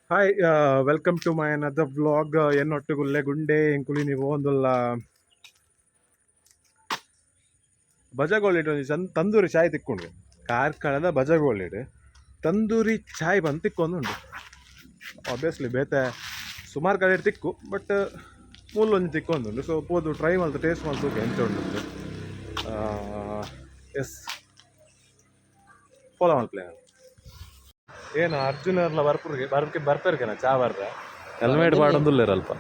Hi welcome to my another vlog ಎನ್ನೊಟ್ಟುಗುಲ್ಲೆ ಗುಂಡೆ ಎಂಕುಲಿ ನೀವು ಒಂದುಲ್ಲ ಬಜಗೋಳಿಡು ತಂದೂರಿ ಚಾಯ್ ತಿಕ್ಕೊಂಡು ಕಾರ್ಕಳದ ಬಜಗೋಳಿಡು ತಂದೂರಿ ಚಾಯ್ ಬಂದು ತಿಕ್ಕೊಂದುಂಡು ಆಬ್ವಿಯಸ್ಲಿ ಬೇತೆ ಸುಮಾರು ಕಡೆ ತಿಕ್ಕು ಬಟ್ ಮೂಲೊಂದು ತಿಕ್ಕೊಂದುಂಡು ಸೊ ಪೋದು ಟ್ರೈ ಮಾಡ್ತು ಟೇಸ್ಟ್ ಮಾಡ್ತು ಎಂತ ಉಂಟು ಎಸ್ ಫಾಲೋ ಮಾಡ್ಪ್ಲೇ ಏನು ಅರ್ಜುನರ್ಲ ಬರ್ಪರ್ಗೆನ ಚಾ ಬರ್ರ ಹೆಲ್ಮೆಟ್ ಮಾಡೊಂದುಲ್ಲ ಅಲ್ಪ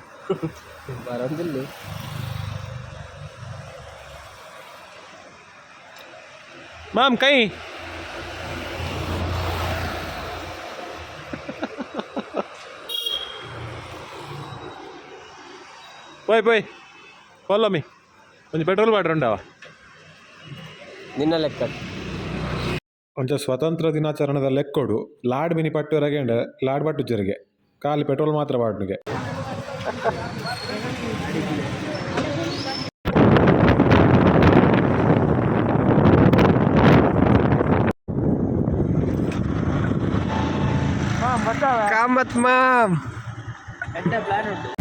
ಬರಂದಿಲ್ಲ ಮಾಮ್ ಕೈ పోయ్ పోయ్ ఫాలో మీ కొంచెం పెట్రోల్ బాటిల్ ఉండవా ನಿನ್ನ ಲೆಕ್ಕ కొంచెం స్వతంత్ర దినాచರಣದ ಲೆಕ್ಕೊಡು ಲಾಡ್ ಮಿನಿ ಪಟ್ಟುವರೆಗೆ ಲಾಡ್ ಪಟ್ಟು ಜರಿಗೆ ಖಾಲಿ ಪೆಟ್ರೋಲ್ ಮಾತ್ರ ಬಾಟ್ನಿಗೆ ಕಾಮತ್ ಮಾಮ್ ಎಂತ ಪ್ಲಾನ್ ಉಂಟು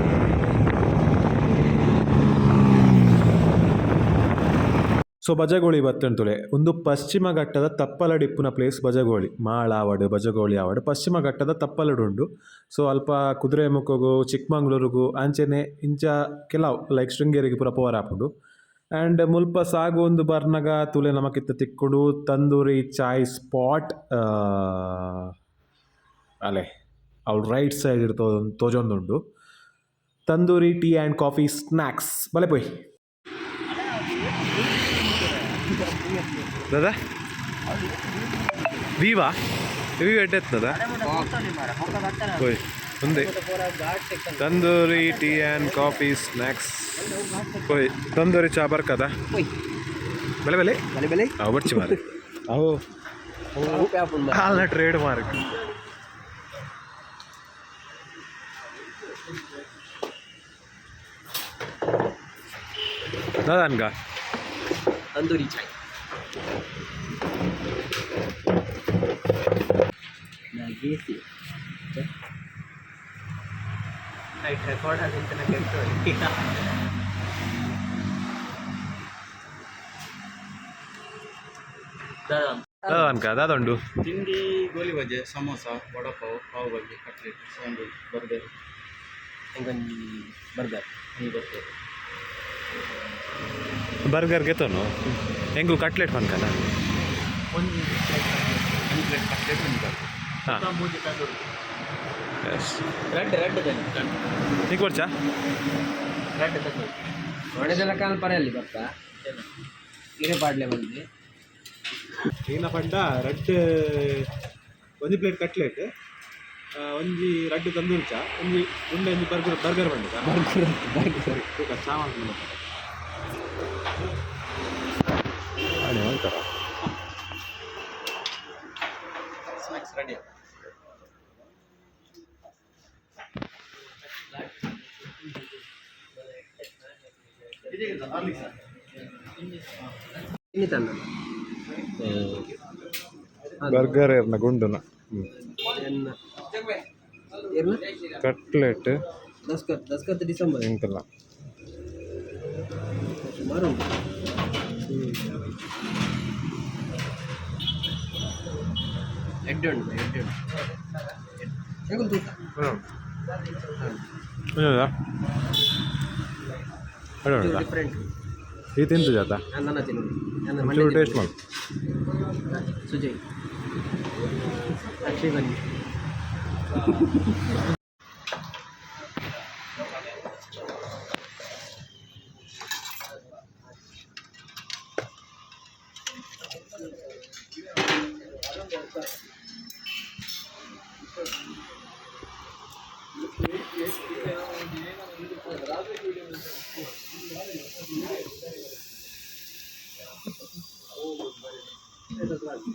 ಸೊ ಬಜಗೋಳಿ ಬತ್ತಂತುಲೆ ಒಂದು ಪಶ್ಚಿಮ ಘಟ್ಟದ ತಪ್ಪಲಡಿಪ್ಪುನ ಪ್ಲೇಸ್ ಬಜಗೋಳಿ ಮಾಳ ಆವಡು ಬಜಗೋಳಿ ಆವಡು ಪಶ್ಚಿಮ ಘಟ್ಟದ ತಪ್ಪಲಡು ಉಂಡು ಸೊ ಅಲ್ಪ ಕುದುರೆಮುಖಗೂ ಚಿಕ್ಕಮಂಗ್ಳೂರಿಗೂ ಅಂಚೆನೆ ಇಂಚ ಕೆಲವು ಲೈಕ್ ಶೃಂಗೇರಿಗೆ ಪೂರ ಪವರ್ ಆಪುಂಡು ಆ್ಯಂಡ್ ಮುಲ್ಪ ಸಾಗು ಒಂದು ಬರ್ನಗ ತುಲೆ ನಮಕಿತ್ತ ತಿಕ್ಕುಡು ತಂದೂರಿ ಚಾಯ್ ಸ್ಪಾಟ್ ಅಲೆ ಅವ್ಳು ರೈಟ್ ಸೈಡ್ ಇರ್ತೋ ತೋಜೊಂದುಂಡು tandoori tea and coffee snacks ಬಲೆ ಪೋಯ್ दादा वीवा वी ಎಟ್ಟೆತ್ತದ ಹೋಯ್ ಮುಂದೆ tandoori tea and coffee snacks ಹೋಯ್ ತಂದೂರಿ ಚಾ ಬರ್ಕದ ಬೆಲೆ ಬೆಲೆ ಬೆಲೆ ಬೆಲೆ ಅವು ಬರ್ಚಿ ಮಾರೆ ಅವು ಹಾಲ್ನ ಟ್ರೇಡ್ ಮಾರ್ಕ್ दादाನ್ಗ ತಂದೂರಿ ಚಾಯ್ ನಗೇಸಿ ರೈಟ್ ರೆಕಾರ್ಡ್ ಆಗಿಂತನ ಕೆಟ್ಟು दादाನ್ಗ ದಾದುಂಡು ತಿಂಡಿ ಗೋಲಿ ಬಜೆ samosa vada pav pav bhaji cutlet sandwich burger ಹೆಂಗೊಂದು ಬರ್ಗರ್ ಈ ಬರ್ಗರ್ ಬರ್ಗರ್ ಗೆತನು ಹೆಂಗು ಕಟ್ಲೆಟ್ ಬಂಕಲ್ಲ ಒಂದು ಪ್ಲೇಟ್ ಕಟ್ಲೆಟ್ ಒಂದು ಬರ್ಗರ್ ಹಾಂ ಮೂಜಿ ತಂದೂರಿ ಎಸ್ ರೆಡ್ ರೆಡ್ ನೀ ಕೊಡ್ಚಾ ರೆಡ್ ತಂದೂರಿ ಒಣದೆಲ್ಲ ಕಾಲ್ ಪರೆಯಲ್ಲಿ ಬರ್ತಾ ಹಿರೇ ಪಾಡ್ಲೆ ಬಂದು ಏನ ಪಂಡ ರೆಡ್ ಒಂದು ಪ್ಲೇಟ್ ಕಟ್ಲೆಟ್ ಒಂಜಿ ರಡ್ಡು ತಂದೂರಿ ಚಾ ಒಂಜಿ ಉಂಡೆ ಒಂಜಿ ಬರ್ಗರ್ ಬಂದಿದ್ದ ಬರ್ಗರ್ ಚಾ ಮಾಡ್ಕೊಂಡು ಸ್ನ್ಯಾಕ್ಸ್ ರೆಡಿ ಇನ್ನಿ ತಂದ ಬರ್ಗರ್ ಏರ್ನ ಗುಂಡುನ ಎನ್ನ ಏರ್ನ ಕಟ್ಲೆಟ್ ದಸ್ಕತ್ ಡಿಸೆಂಬರ್ ಎಂಕಲ್ಲ ಸುಮಾರು ಉಂಟು ಎಡ್ಡು ಉಂಟು ಹೇಗೊಂದು ತೂಕ ಡಿಫ್ರೆಂಟ್ ಈ ತಿಂತು ಜಾತ ನನ್ನ ತಿನ್ನೋದು ಚೂರು ಟೇಸ್ಟ್ ಮಾಡಿ ಸುಜಯ್ ಅಕ್ಷಯ್ ಬನ್ನಿ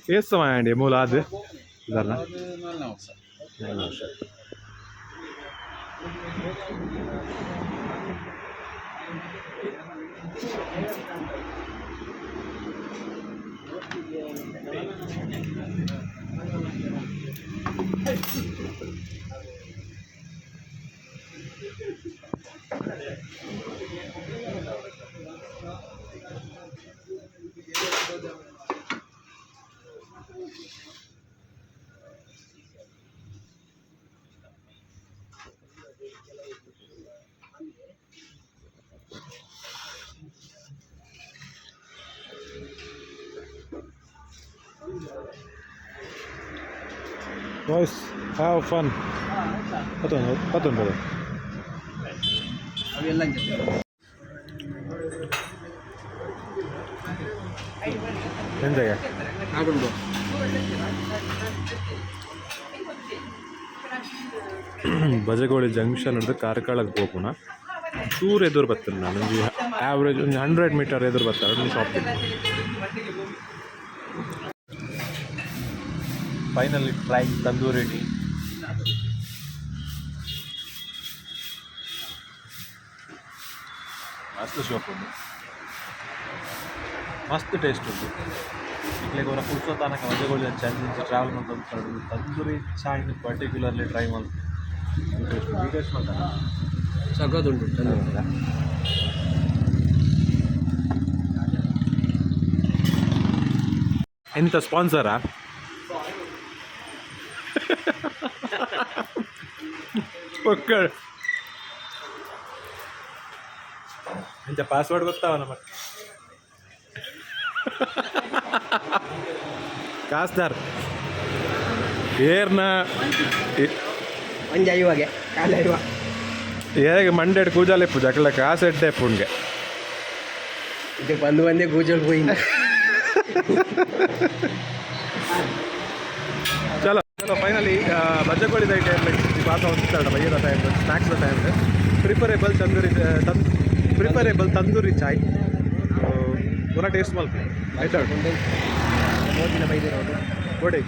వేస్తామండి మూల అది ధరణ 4 ವರ್ಷ ಬಾಯ್ಸ್ ಹ್ಯಾವ್ ಫನ್. ಪತ್ತೊಂದು ಅವೆಲ್ಲ ಎಂಜಾಯ ಆಗುಂಡು ಬಜಗೋಳಿ ಜಂಕ್ಷನ್ ಹಿಡಿದು ಕಾರ್ಕಳಕ್ಕೆ ಹೋಗೋಣ. ಚೂರು ಎದುರು ಬರ್ತೀನಿ ನಾನು, ಒಂದು ಆ್ಯಾವ್ರೇಜ್ ಒಂದು 100 ಮೀಟರ್ ಎದುರು ಬರ್ತಾರೆ ನಿಮ್ಮ shop. Finally try tandoori tea. ಮಸ್ತ್ ಶಾಪ್ ಉಂಟು, ಮಸ್ತ್ ಟೇಸ್ಟ್ ಉಂಟು. ಇಟ್ಲಿಗೆ ಅವರ ಕುಡ್ಸೋ ತನಕ ಮಜಗೋಳಿ ಚಂದ ಟ್ರಾವೆಲ್ ಮಾಡ್ತಾ ತಂದೂರಿ ಚಾಯ್ ಪರ್ಟಿಕ್ಯುಲರ್ಲಿ ಟ್ರೈ ಮಾಡಿ ಟೇಸ್ಟ್ ಮಾಡ್ತಾರೆ. ಸಖತ್ತುಂಟು ಚೆನ್ನಾಗಿಲ್ಲ. ಎಂಥ ಸ್ಪಾನ್ಸರಾ? ಎಂಥ ಪಾಸ್ವರ್ಡ್ ಗೊತ್ತಾವ ನಮ್ಮ ಕಾಸ್ದಾರ್ ಏರ್ನ ಮಂಜ ಇವಾಗೆ ಕಾಲ ಇವ ಹೇಗೆ ಮಂಡ್ಯಡ್ ಕೂಜಾಲೆ ಪೂಜೆ ಅಕ್ಕಲ್ಲ ಕಾಸು ಎಡ್ಡೆ ಪುಣ್ಗೆ ಇದು ಬಂದು ಬಂದೇ ಕೂಜಲ್ ಹೋಗಿ. ಚಲೋ ಚಲೋ ಫೈನಲಿ ಬಜ್ಜಗೋಳಿ ಟೈಮ್ ಪಾಸ ಹೋಗ್ತಾಡ ಬೈಯದ time snacks time preferable tandoori chai ಪುನಃ ಟೇಸ್ಟ್ ಮಲ್ಪಿ ಆಯ್ತಾ ಮೋದಿನ ಬೈದಿರೋದು ಕೊಡಿ.